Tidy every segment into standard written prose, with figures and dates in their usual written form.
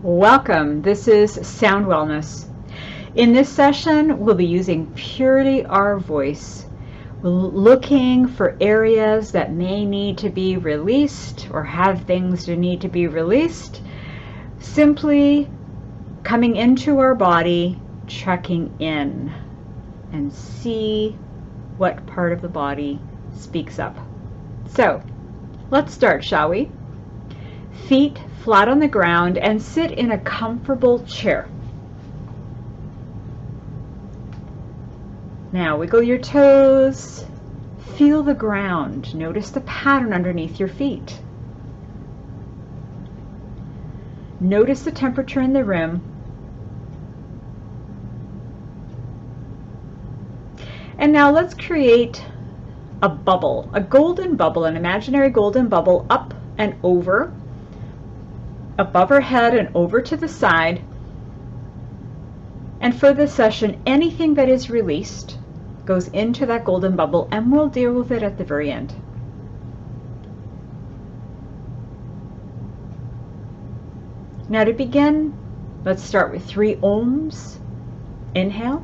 Welcome. This is Sound Wellness. In this session, we'll be using purely our voice, looking for areas that may need to be released or have things that need to be released, simply coming into our body, checking in, and see what part of the body speaks up. So, let's start, shall we? Feet flat on the ground and sit in a comfortable chair. Now wiggle your toes, feel the ground, notice the pattern underneath your feet. Notice the temperature in the room. And now let's create a bubble, a golden bubble, an imaginary golden bubble up and over, above our head and over to the side. And for this session, anything that is released goes into that golden bubble, and we'll deal with it at the very end. Now to begin, let's start with 3 ohms. Inhale.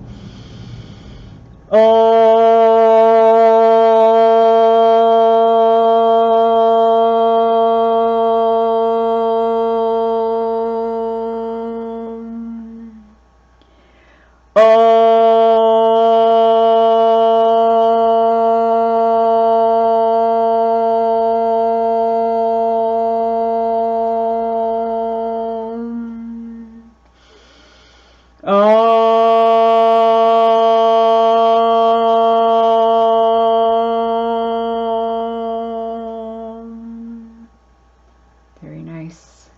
Very nice.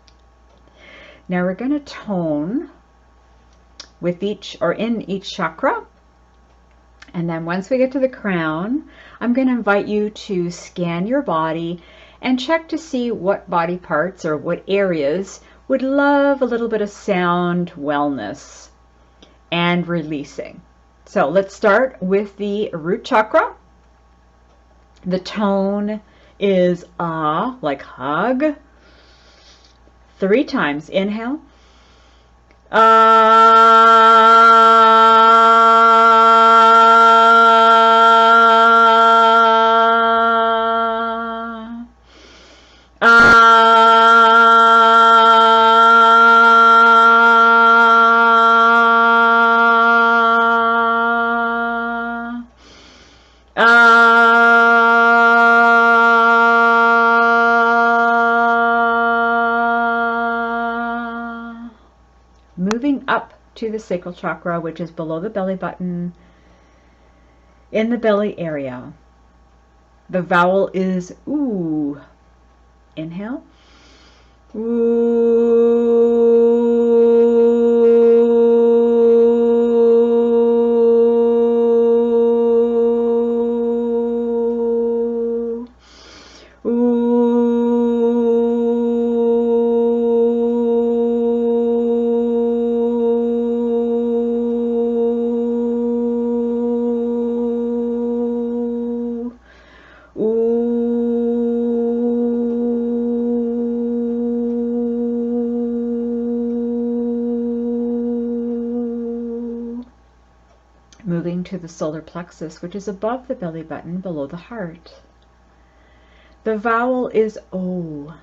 Now we're going to tone with each or in each chakra. And then once we get to the crown, I'm going to invite you to scan your body and check to see what body parts or what areas would love a little bit of sound wellness and releasing. So let's start with the root chakra. The tone is ah, like hug. 3 times. Inhale. Moving up to the sacral chakra, which is below the belly button, in the belly area. The vowel is oo. Inhale. Ooh. Moving to the solar plexus, which is above the belly button, below the heart. The vowel is O.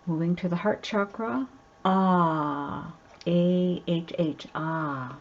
Moving to the heart chakra. Ah. A-H-H. Ah.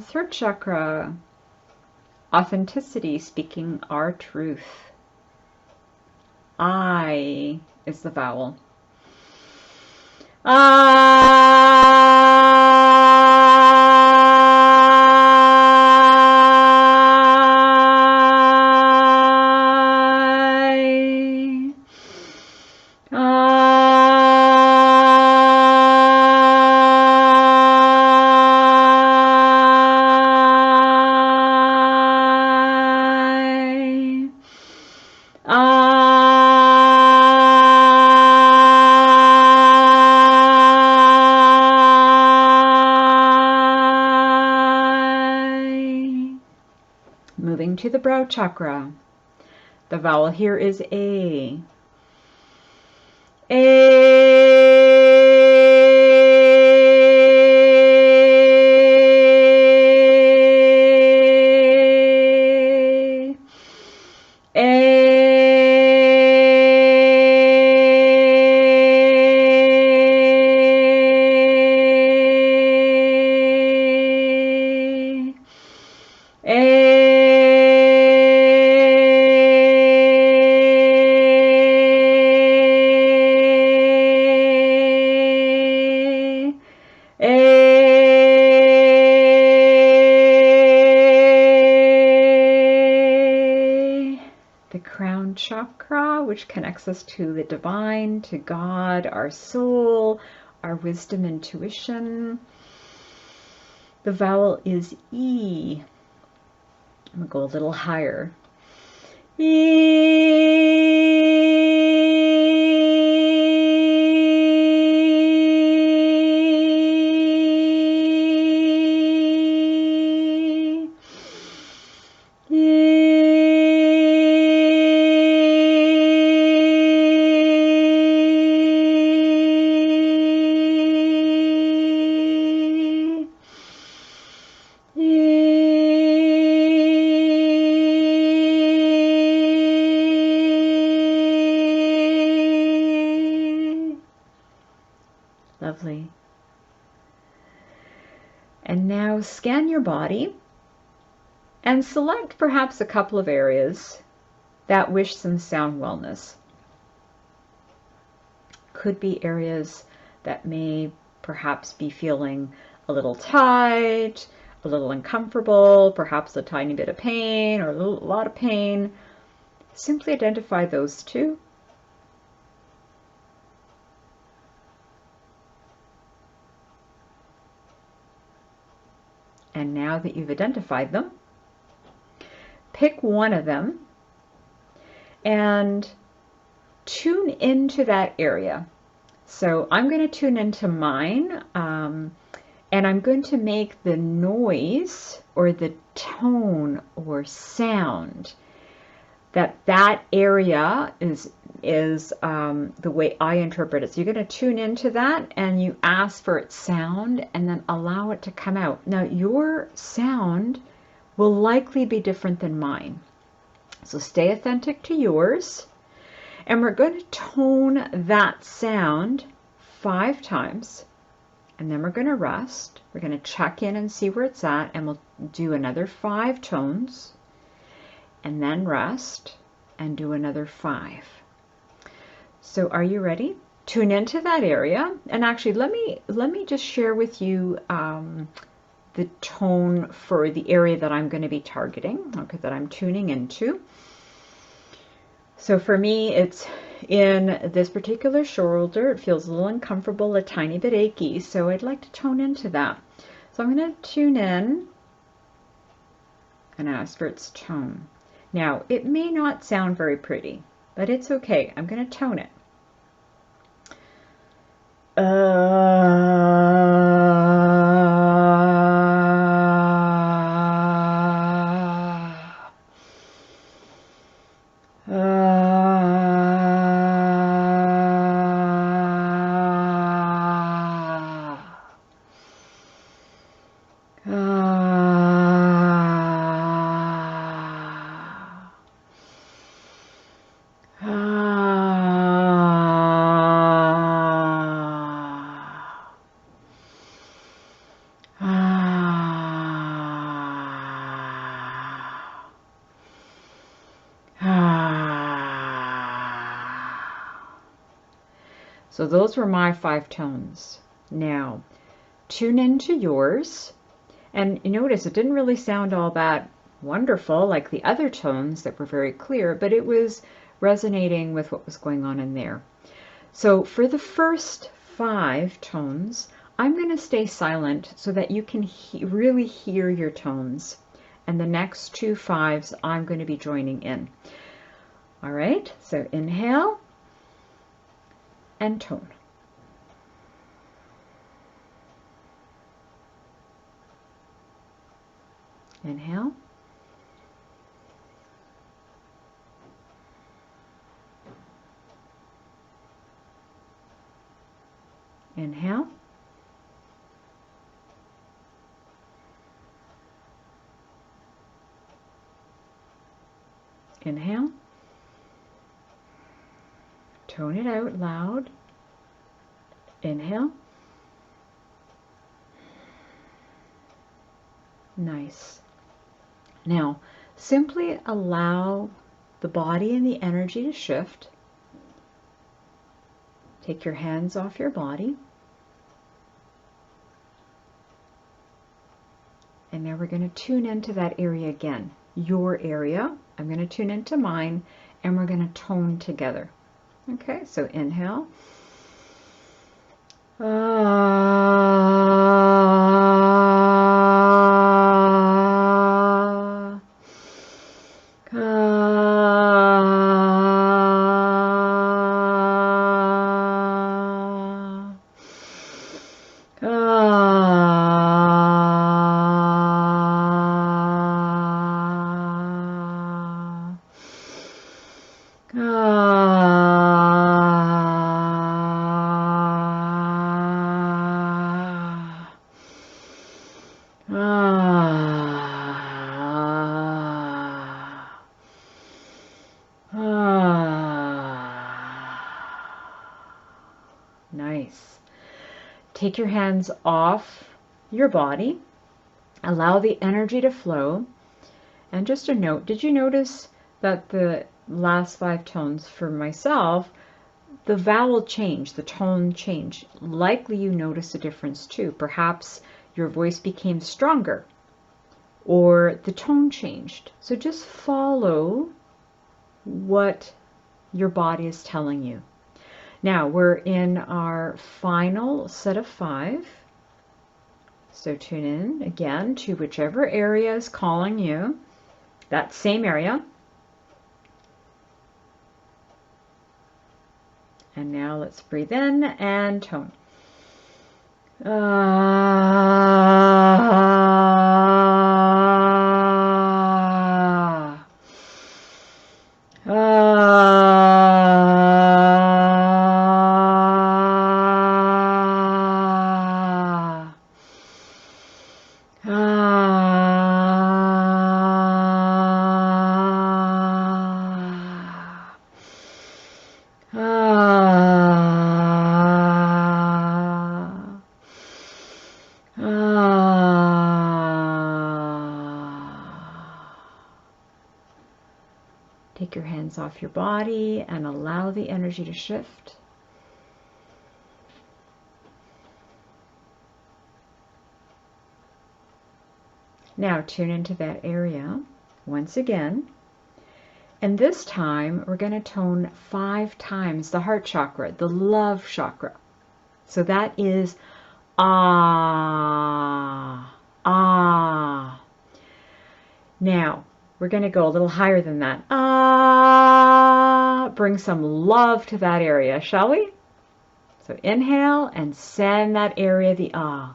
throat chakra. Authenticity, speaking our truth. I is the vowel. Moving to the brow chakra. The vowel here is A. The crown chakra, which connects us to the divine, to God, our soul, our wisdom, intuition. The vowel is E. I'm going to go a little higher. Lovely. And now scan your body and select perhaps a couple of areas that wish some sound wellness. Could be areas that may perhaps be feeling a little tight, a little uncomfortable, perhaps a tiny bit of pain or a lot of pain. Simply identify those two. And now that you've identified them, pick one of them and tune into that area. So I'm going to tune into mine, and I'm going to make the noise or the tone or sound that area is the way I interpret it. So you're going to tune into that and you ask for its sound and then allow it to come out. Now your sound will likely be different than mine. So stay authentic to yours. And we're going to tone that sound 5 times. And then we're going to rest. We're going to check in and see where it's at. And we'll do another 5 tones. And then rest and do another 5. So are you ready? Tune into that area. And actually, let me just share with you the tone for the area that I'm going to be targeting, okay, that I'm tuning into. So for me, it's in this particular shoulder. It feels a little uncomfortable, a tiny bit achy. So I'd like to tone into that. So I'm going to tune in and ask for its tone. Now, it may not sound very pretty, but it's okay. I'm going to tone it. So those were my 5 tones. Now, tune into yours. And you notice it didn't really sound all that wonderful like the other tones that were very clear, but it was resonating with what was going on in there. So for the first 5 tones, I'm going to stay silent so that you can really hear your tones. And the next 2 5s, I'm going to be joining in. All right, so inhale and tone. Inhale. Inhale. Inhale. Tone it out loud. Inhale. Nice. Now, simply allow the body and the energy to shift. Take your hands off your body. And now we're going to tune into that area again. Your area. I'm going to tune into mine, and we're going to tone together. Okay, so inhale. Nice. Take your hands off your body. Allow the energy to flow. And just a note, did you notice that the last 5 tones for myself, the vowel changed, the tone changed? Likely you noticed a difference too. Perhaps your voice became stronger or the tone changed. So just follow what your body is telling you. Now we're in our final set of 5. So tune in again to whichever area is calling you, that same area. And now let's breathe in and tone. Take your hands off your body and allow the energy to shift. Now tune into that area once again. And this time we're going to tone 5 times the heart chakra, the love chakra. So that is ah, ah. Now we're going to go a little higher than that. Ah, bring some love to that area, shall we? So inhale and send that area the ah.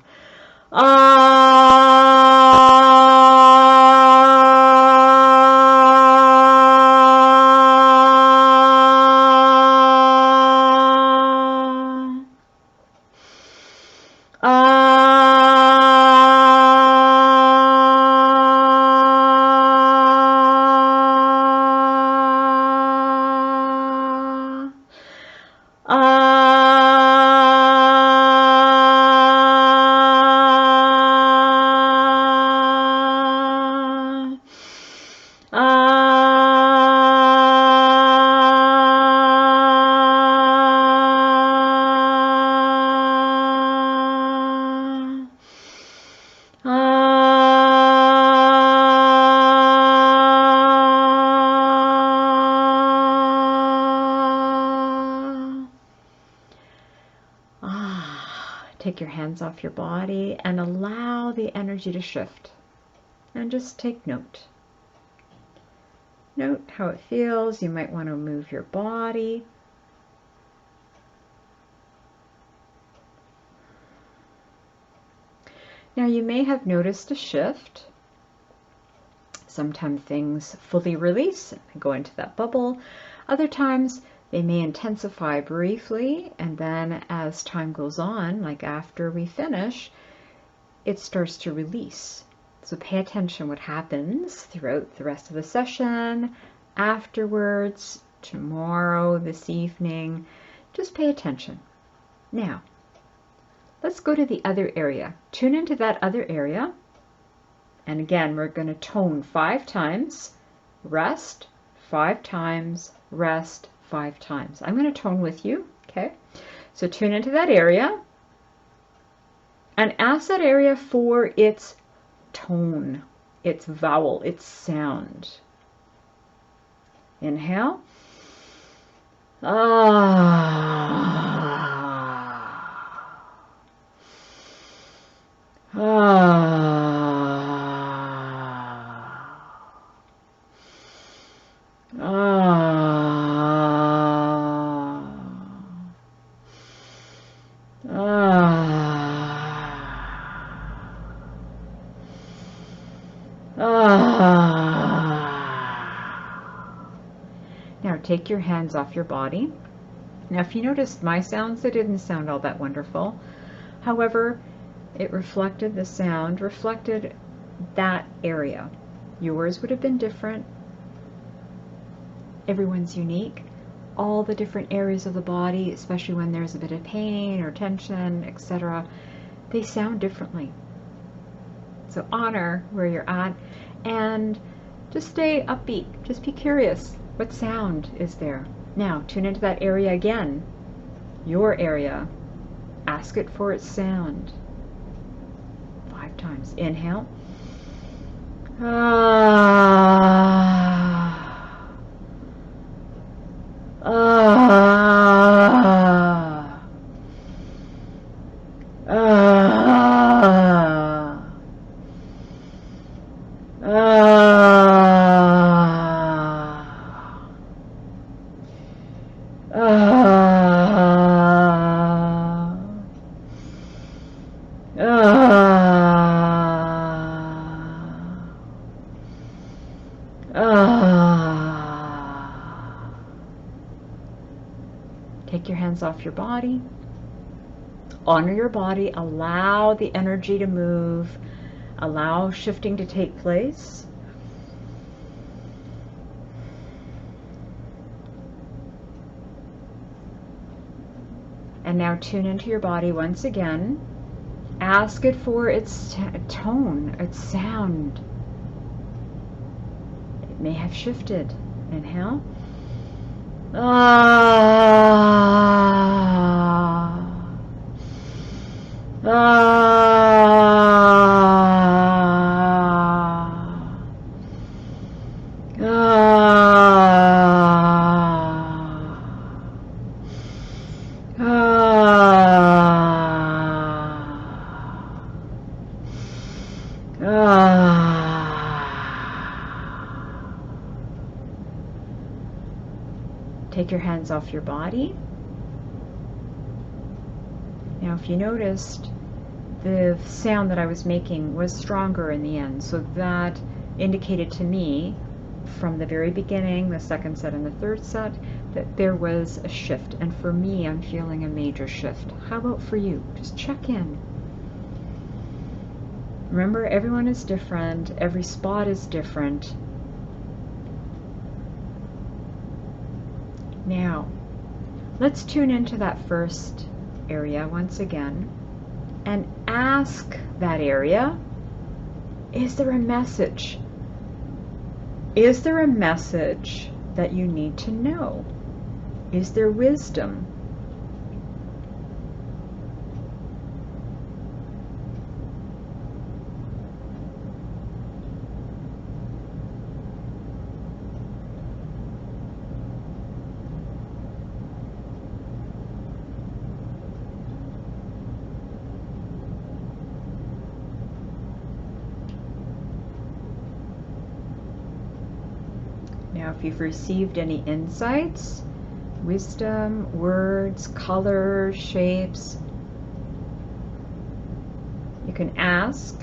Take your hands off your body and allow the energy to shift. And just take note. Note how it feels. You might want to move your body. Now you may have noticed a shift. Sometimes things fully release and go into that bubble. Other times they may intensify briefly, and then as time goes on, like after we finish, it starts to release. So pay attention what happens throughout the rest of the session, afterwards, tomorrow, this evening. Just pay attention. Now, let's go to the other area. Tune into that other area. And again, we're going to tone 5 times, rest 5 times, rest 5 times. I'm going to tone with you, okay? So tune into that area and ask that area for its tone, its vowel, its sound. Inhale. Now take your hands off your body. Now if you noticed my sounds, they didn't sound all that wonderful. However, it reflected the sound, reflected that area. Yours would have been different. Everyone's unique. All the different areas of the body, especially when there's a bit of pain or tension, etc., they sound differently. So honor where you're at and just stay upbeat. Just be curious. What sound is there? Now tune into that area again. Your area. Ask it for its sound. 5 times. Inhale. Take your hands off your body. Honor your body. Allow the energy to move. Allow shifting to take place. And now tune into your body once again. Ask it for its tone, its sound. It may have shifted. Inhale. Take your hands off your body. Now, if you noticed, the sound that I was making was stronger in the end, so that indicated to me from the very beginning, the second set and the third set, that there was a shift. And for me, I'm feeling a major shift. How about for you? Just check in. Remember, everyone is different. Every spot is different. Now, let's tune into that first area once again and ask that area, is there a message? Is there a message that you need to know? Is there wisdom? Now, if you've received any insights, wisdom, words, colors, shapes, you can ask,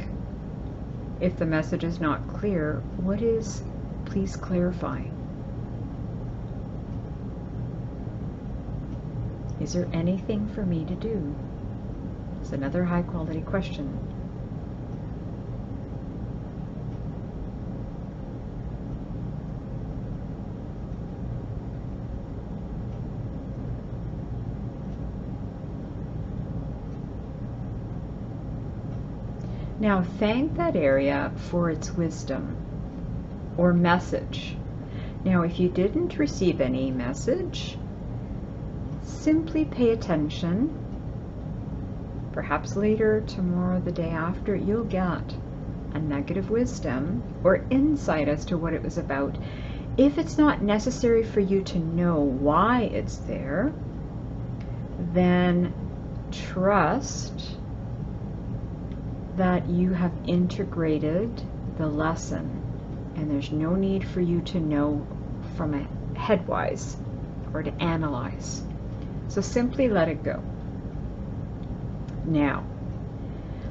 if the message is not clear, what is, please clarify. Is there anything for me to do? It's another high quality question. Now thank that area for its wisdom or message. Now if you didn't receive any message, simply pay attention. Perhaps later, tomorrow, the day after, you'll get a nugget of wisdom or insight as to what it was about. If it's not necessary for you to know why it's there, then trust that you have integrated the lesson, and there's no need for you to know from a headwise or to analyze. So simply let it go. Now,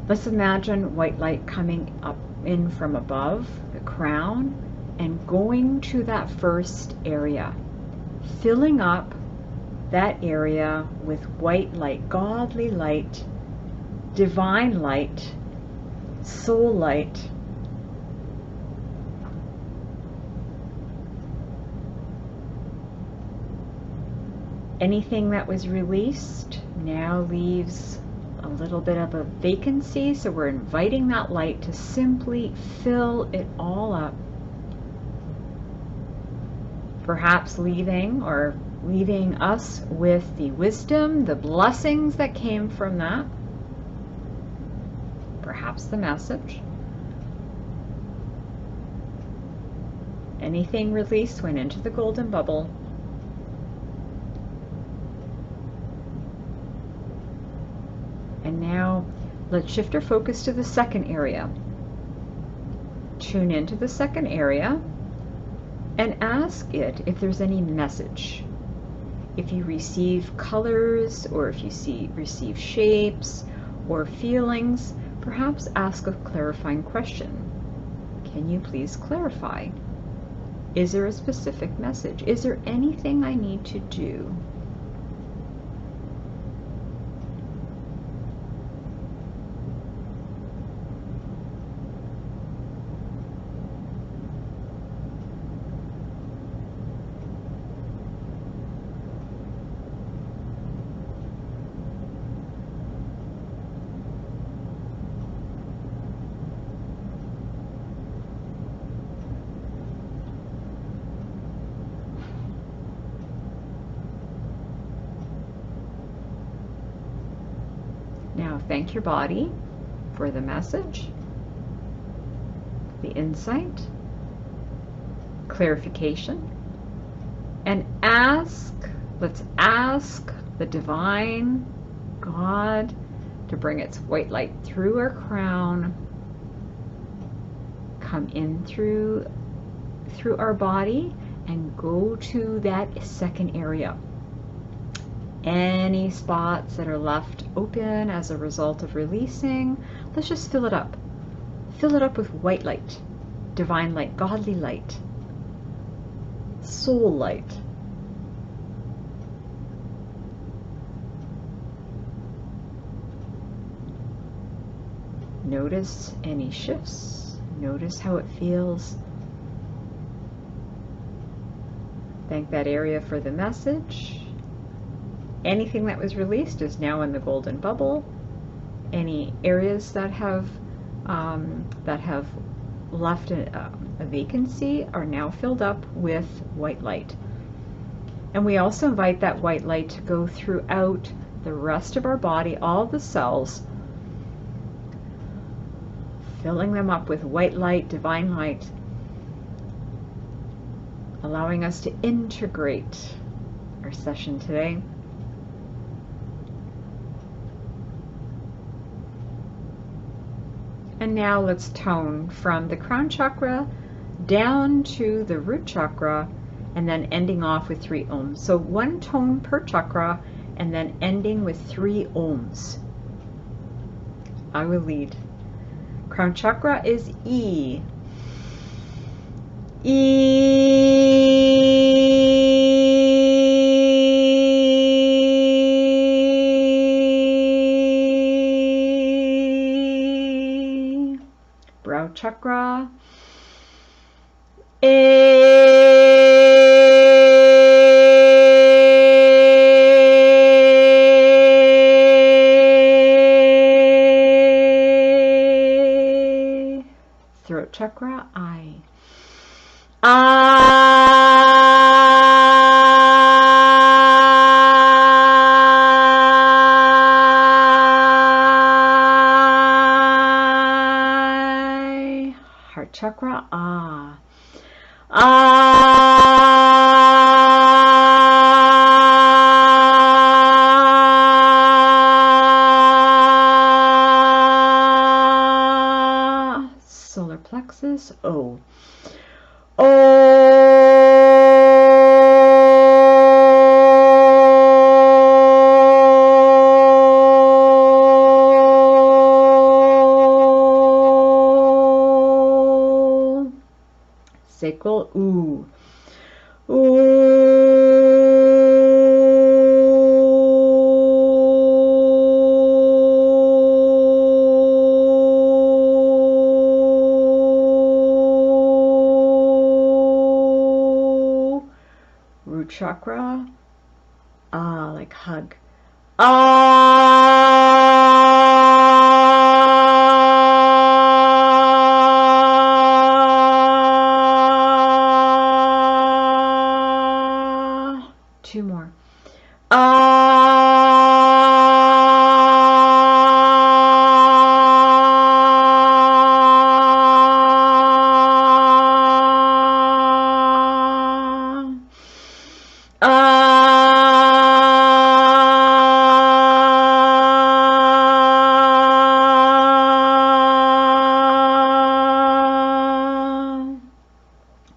let's imagine white light coming up in from above the crown and going to that first area, filling up that area with white light, godly light, divine light, soul light. Anything that was released now leaves a little bit of a vacancy, so we're inviting that light to simply fill it all up. Perhaps leaving us with the wisdom, the blessings that came from that. Perhaps the message. Anything released went into the golden bubble. And now let's shift our focus to the second area. Tune into the second area and ask it if there's any message. If you receive colors, or if you receive shapes or feelings, perhaps ask a clarifying question. Can you please clarify? Is there a specific message? Is there anything I need to do? Now thank your body for the message, the insight, clarification, and let's ask the divine God to bring its white light through our crown, come in through our body, and go to that second area. Any spots that are left open as a result of releasing, let's just fill it up. Fill it up with white light, divine light, godly light, soul light. Notice any shifts. Notice how it feels. Thank that area for the message. Anything that was released is now in the golden bubble. Any areas that have left a vacancy are now filled up with white light. And we also invite that white light to go throughout the rest of our body, all the cells, filling them up with white light, divine light, allowing us to integrate our session today. And now let's tone from the crown chakra down to the root chakra and then ending off with 3 ohms. So 1 tone per chakra, and then ending with 3 ohms. I will lead. Crown chakra is E. E. Brow chakra. Throat chakra, I. Heart chakra, Ah. Solar plexus, O. Sacral, ooh. Root chakra, ah, like hug. Ah. 2 more.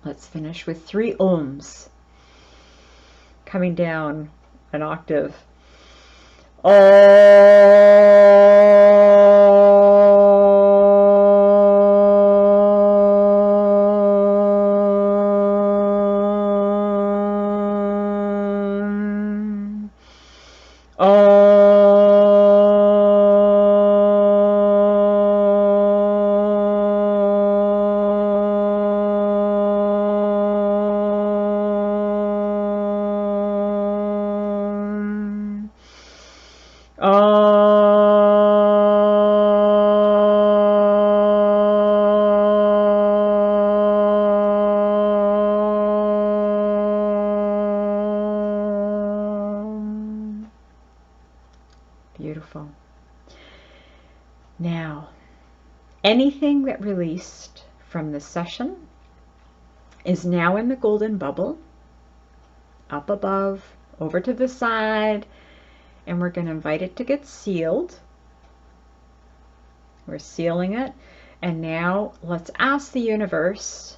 Let's finish with 3 ohms. Coming down an octave. Beautiful. Now, anything that released from this session is now in the golden bubble, up above, over to the side, and we're going to invite it to get sealed. We're sealing it, and now let's ask the universe,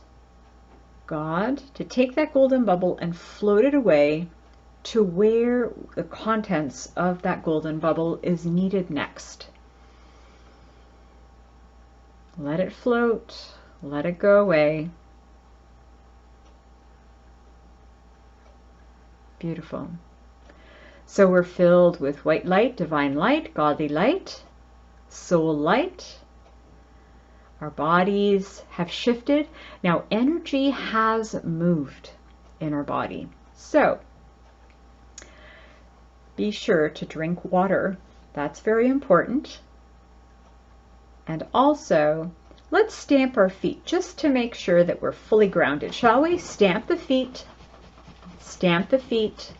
God, to take that golden bubble and float it away to where the contents of that golden bubble is needed next. Let it float, let it go away. Beautiful. So we're filled with white light, divine light, godly light, soul light. Our bodies have shifted. Now energy has moved in our body. So be sure to drink water. That's very important. And also, let's stamp our feet just to make sure that we're fully grounded. Shall we? Stamp the feet. Stamp the feet.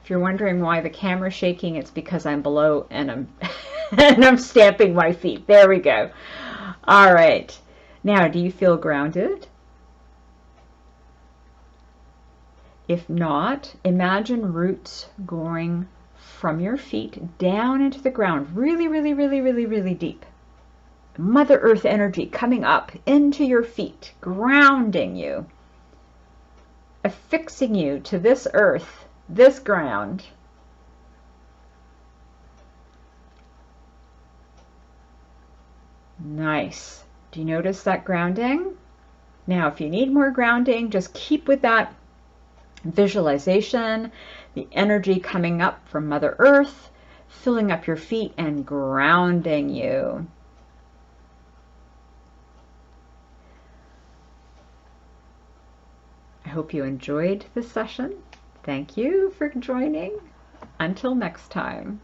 If you're wondering why the camera's shaking, it's because I'm below and I'm and I'm stamping my feet. There we go. All right. Now, do you feel grounded? If not, imagine roots going from your feet down into the ground, really, really, really, really, really deep. Mother Earth energy coming up into your feet, grounding you. affixing you to this earth, this ground. Nice. Do you notice that grounding? Now, if you need more grounding, just keep with that visualization, the energy coming up from Mother Earth, filling up your feet and grounding you. I hope you enjoyed this session. Thank you for joining. Until next time.